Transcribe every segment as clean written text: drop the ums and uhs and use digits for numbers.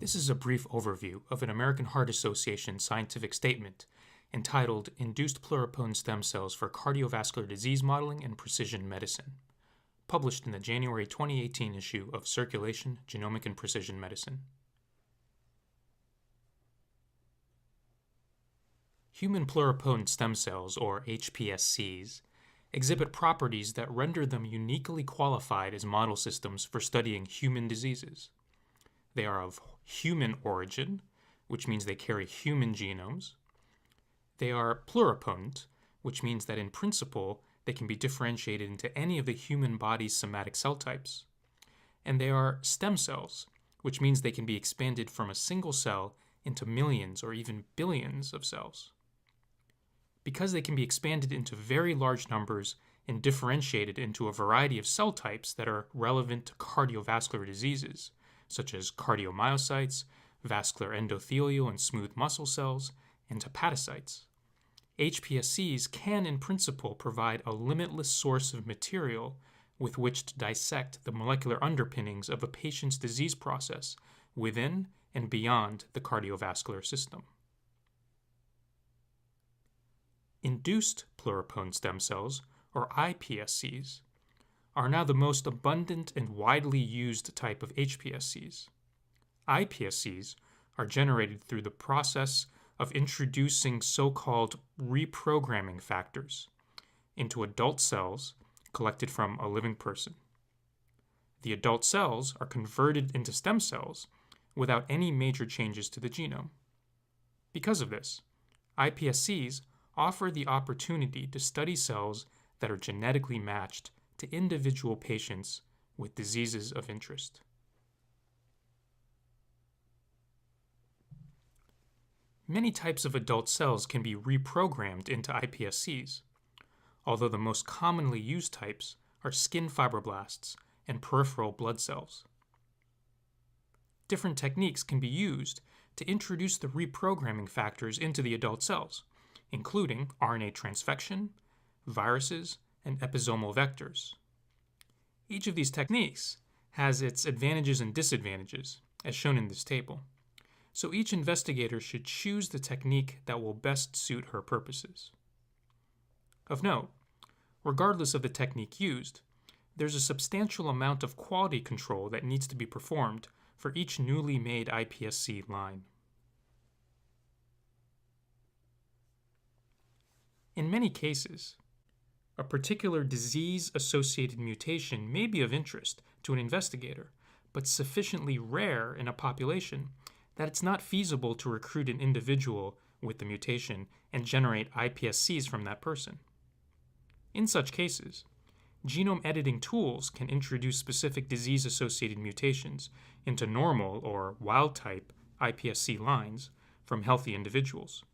This is a brief overview of an American Heart Association scientific statement entitled Induced Pluripotent Stem Cells for Cardiovascular Disease Modeling and Precision Medicine, published in the January 2018 issue of Circulation, Genomic and Precision Medicine. Human pluripotent stem cells, or hPSCs, exhibit properties that render them uniquely qualified as model systems for studying human diseases. They are of human origin, which means they carry human genomes. They are pluripotent, which means that in principle they can be differentiated into any of the human body's somatic cell types. And they are stem cells, which means they can be expanded from a single cell into millions or even billions of cells. Because they can be expanded into very large numbers and differentiated into a variety of cell types that are relevant to cardiovascular diseases, such as cardiomyocytes, vascular endothelial and smooth muscle cells, and hepatocytes, hPSCs can in principle provide a limitless source of material with which to dissect the molecular underpinnings of a patient's disease process within and beyond the cardiovascular system. Induced pluripotent stem cells, or iPSCs, are now the most abundant and widely used type of hPSCs. iPSCs are generated through the process of introducing so-called reprogramming factors into adult cells collected from a living person. The adult cells are converted into stem cells without any major changes to the genome. Because of this, iPSCs offer the opportunity to study cells that are genetically matched to individual patients with diseases of interest. Many types of adult cells can be reprogrammed into iPSCs, although the most commonly used types are skin fibroblasts and peripheral blood cells. Different techniques can be used to introduce the reprogramming factors into the adult cells, including RNA transfection, viruses, and episomal vectors. Each of these techniques has its advantages and disadvantages, as shown in this table, so each investigator should choose the technique that will best suit her purposes. Of note, regardless of the technique used, there's a substantial amount of quality control that needs to be performed for each newly made iPSC line. In many cases, a particular disease-associated mutation may be of interest to an investigator, but sufficiently rare in a population that it's not feasible to recruit an individual with the mutation and generate iPSCs from that person. In such cases, genome editing tools can introduce specific disease-associated mutations into normal or wild-type iPSC lines from healthy individuals.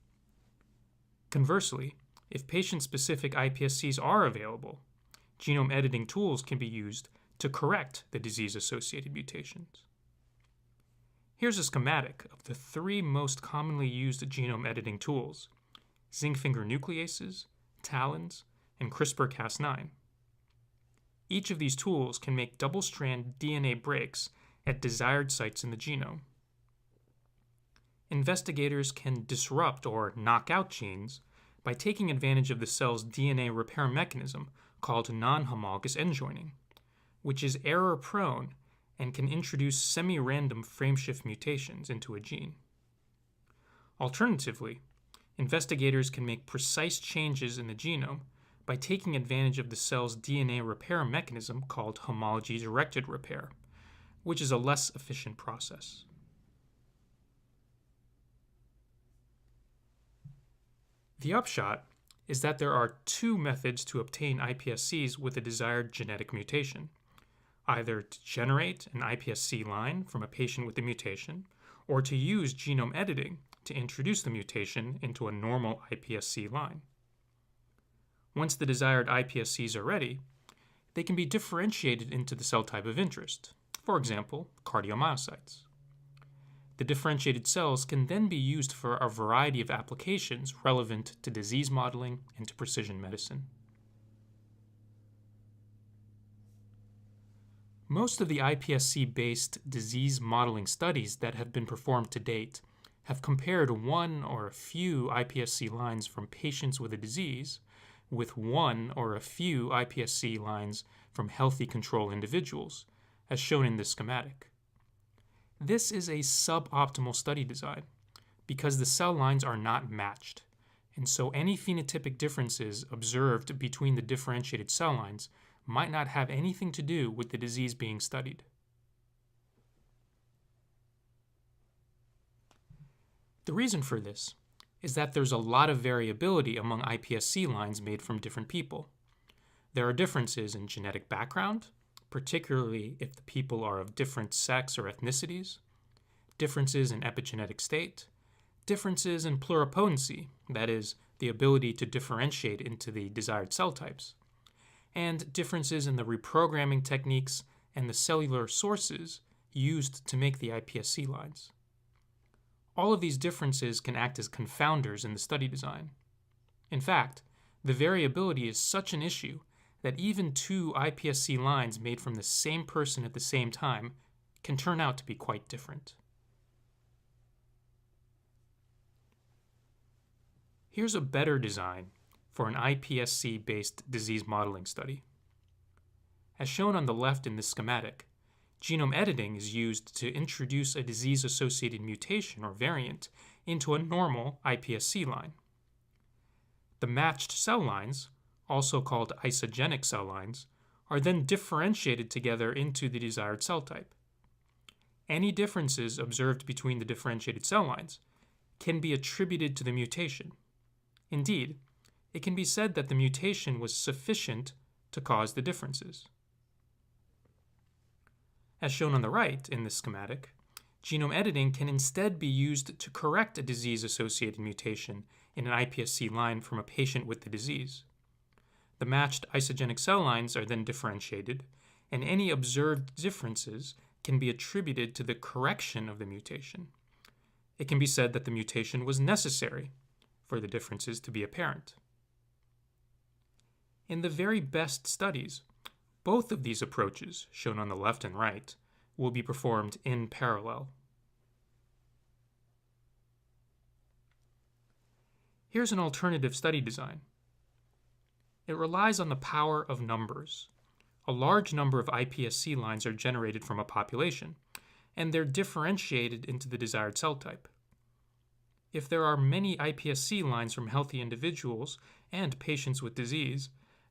Conversely, if patient-specific iPSCs are available, genome editing tools can be used to correct the disease-associated mutations. Here's a schematic of the three most commonly used genome editing tools: zinc finger nucleases, TALENs, and CRISPR-Cas9. Each of these tools can make double-strand DNA breaks at desired sites in the genome. Investigators can disrupt or knock out genes by taking advantage of the cell's DNA repair mechanism called non-homologous end joining, which is error-prone and can introduce semi-random frameshift mutations into a gene. Alternatively, investigators can make precise changes in the genome by taking advantage of the cell's DNA repair mechanism called homology-directed repair, which is a less efficient process. The upshot is that there are two methods to obtain iPSCs with a desired genetic mutation: either to generate an iPSC line from a patient with the mutation, or to use genome editing to introduce the mutation into a normal iPSC line. Once the desired iPSCs are ready, they can be differentiated into the cell type of interest, for example, cardiomyocytes. The differentiated cells can then be used for a variety of applications relevant to disease modeling and to precision medicine. Most of the iPSC-based disease modeling studies that have been performed to date have compared one or a few iPSC lines from patients with a disease with one or a few iPSC lines from healthy control individuals, as shown in this schematic. This is a suboptimal study design because the cell lines are not matched, and so any phenotypic differences observed between the differentiated cell lines might not have anything to do with the disease being studied. The reason for this is that there's a lot of variability among iPSC lines made from different people. There are differences in genetic background, particularly if the people are of different sex or ethnicities, differences in epigenetic state, differences in pluripotency, that is, the ability to differentiate into the desired cell types, and differences in the reprogramming techniques and the cellular sources used to make the iPSC lines. All of these differences can act as confounders in the study design. In fact, the variability is such an issue that even two iPSC lines made from the same person at the same time can turn out to be quite different. Here's a better design for an iPSC-based disease modeling study. As shown on the left in this schematic, genome editing is used to introduce a disease-associated mutation or variant into a normal iPSC line. The matched cell lines, also called isogenic cell lines, are then differentiated together into the desired cell type. Any differences observed between the differentiated cell lines can be attributed to the mutation. Indeed, it can be said that the mutation was sufficient to cause the differences. As shown on the right in this schematic, genome editing can instead be used to correct a disease-associated mutation in an iPSC line from a patient with the disease. The matched isogenic cell lines are then differentiated, and any observed differences can be attributed to the correction of the mutation. It can be said that the mutation was necessary for the differences to be apparent. In the very best studies, both of these approaches, shown on the left and right, will be performed in parallel. Here's an alternative study design. It relies on the power of numbers. A large number of iPSC lines are generated from a population, and they're differentiated into the desired cell type. If there are many iPSC lines from healthy individuals and patients with disease,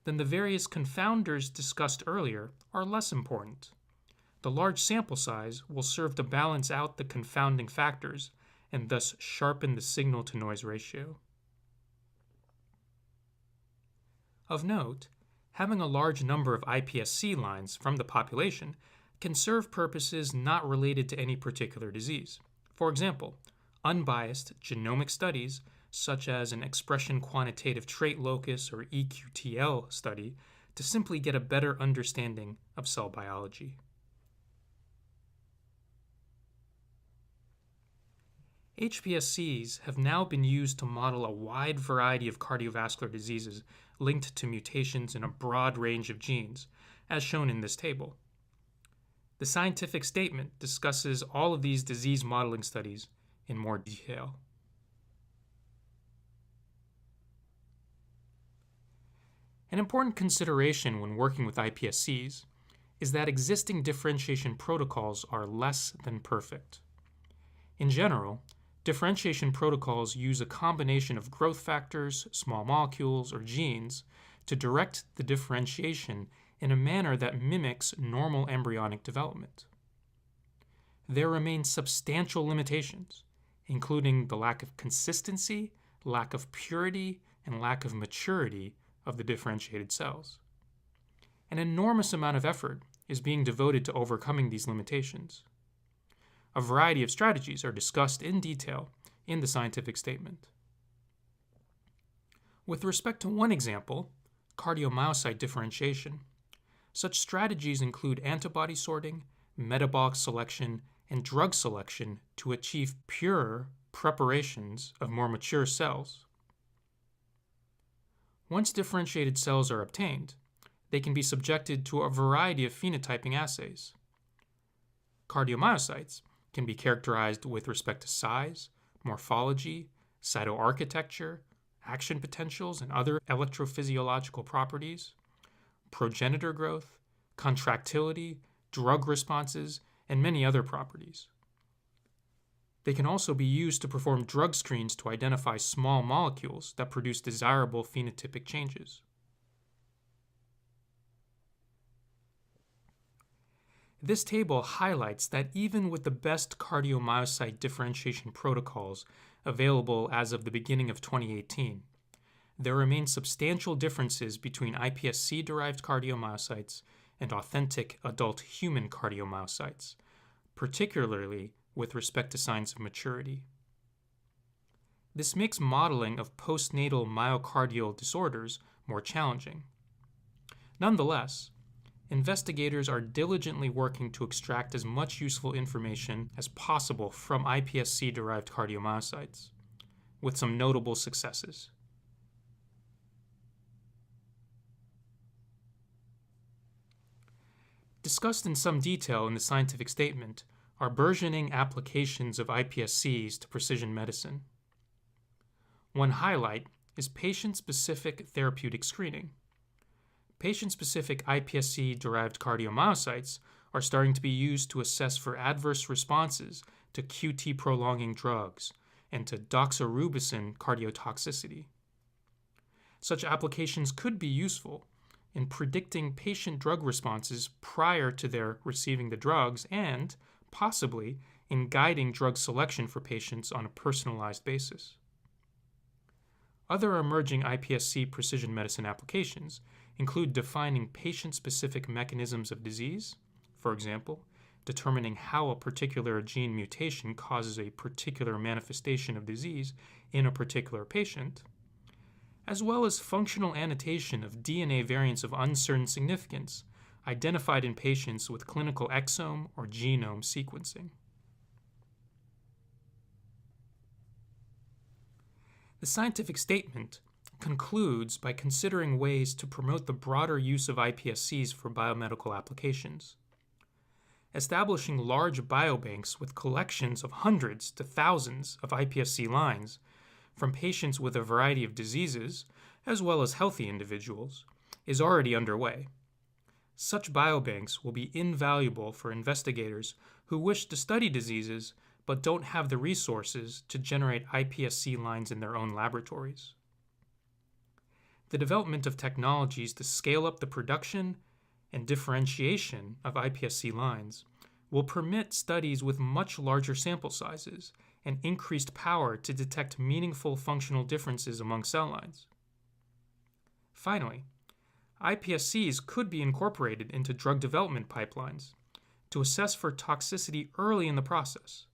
then the various confounders discussed earlier are less important. The large sample size will serve to balance out the confounding factors and thus sharpen the signal-to-noise ratio. Of note, having a large number of iPSC lines from the population can serve purposes not related to any particular disease. For example, unbiased genomic studies, such as an expression quantitative trait locus or EQTL study, to simply get a better understanding of cell biology. hPSCs have now been used to model a wide variety of cardiovascular diseases linked to mutations in a broad range of genes, as shown in this table. The scientific statement discusses all of these disease modeling studies in more detail. An important consideration when working with iPSCs is that existing differentiation protocols are less than perfect. In general, differentiation protocols use a combination of growth factors, small molecules, or genes to direct the differentiation in a manner that mimics normal embryonic development. There remain substantial limitations, including the lack of consistency, lack of purity, and lack of maturity of the differentiated cells. An enormous amount of effort is being devoted to overcoming these limitations. A variety of strategies are discussed in detail in the scientific statement. With respect to one example, cardiomyocyte differentiation, such strategies include antibody sorting, metabolic selection, and drug selection to achieve pure preparations of more mature cells. Once differentiated cells are obtained, they can be subjected to a variety of phenotyping assays. Cardiomyocytes can be characterized with respect to size, morphology, cytoarchitecture, action potentials, and other electrophysiological properties, progenitor growth, contractility, drug responses, and many other properties. They can also be used to perform drug screens to identify small molecules that produce desirable phenotypic changes. This table highlights that even with the best cardiomyocyte differentiation protocols available as of the beginning of 2018, there remain substantial differences between iPSC-derived cardiomyocytes and authentic adult human cardiomyocytes, particularly with respect to signs of maturity. This makes modeling of postnatal myocardial disorders more challenging. Nonetheless, investigators are diligently working to extract as much useful information as possible from iPSC-derived cardiomyocytes, with some notable successes. Discussed in some detail in the scientific statement are burgeoning applications of iPSCs to precision medicine. One highlight is patient-specific therapeutic screening. Patient-specific iPSC-derived cardiomyocytes are starting to be used to assess for adverse responses to QT prolonging drugs and to doxorubicin cardiotoxicity. Such applications could be useful in predicting patient drug responses prior to their receiving the drugs and, possibly, in guiding drug selection for patients on a personalized basis. Other emerging iPSC precision medicine applications include defining patient-specific mechanisms of disease, for example, determining how a particular gene mutation causes a particular manifestation of disease in a particular patient, as well as functional annotation of DNA variants of uncertain significance identified in patients with clinical exome or genome sequencing. The scientific statement concludes by considering ways to promote the broader use of iPSCs for biomedical applications. Establishing large biobanks with collections of hundreds to thousands of iPSC lines from patients with a variety of diseases, as well as healthy individuals, is already underway. Such biobanks will be invaluable for investigators who wish to study diseases but don't have the resources to generate iPSC lines in their own laboratories. The development of technologies to scale up the production and differentiation of iPSC lines will permit studies with much larger sample sizes and increased power to detect meaningful functional differences among cell lines. Finally, iPSCs could be incorporated into drug development pipelines to assess for toxicity early in the process,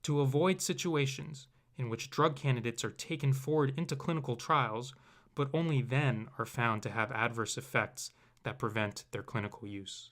to avoid situations in which drug candidates are taken forward into clinical trials but only then are found to have adverse effects that prevent their clinical use.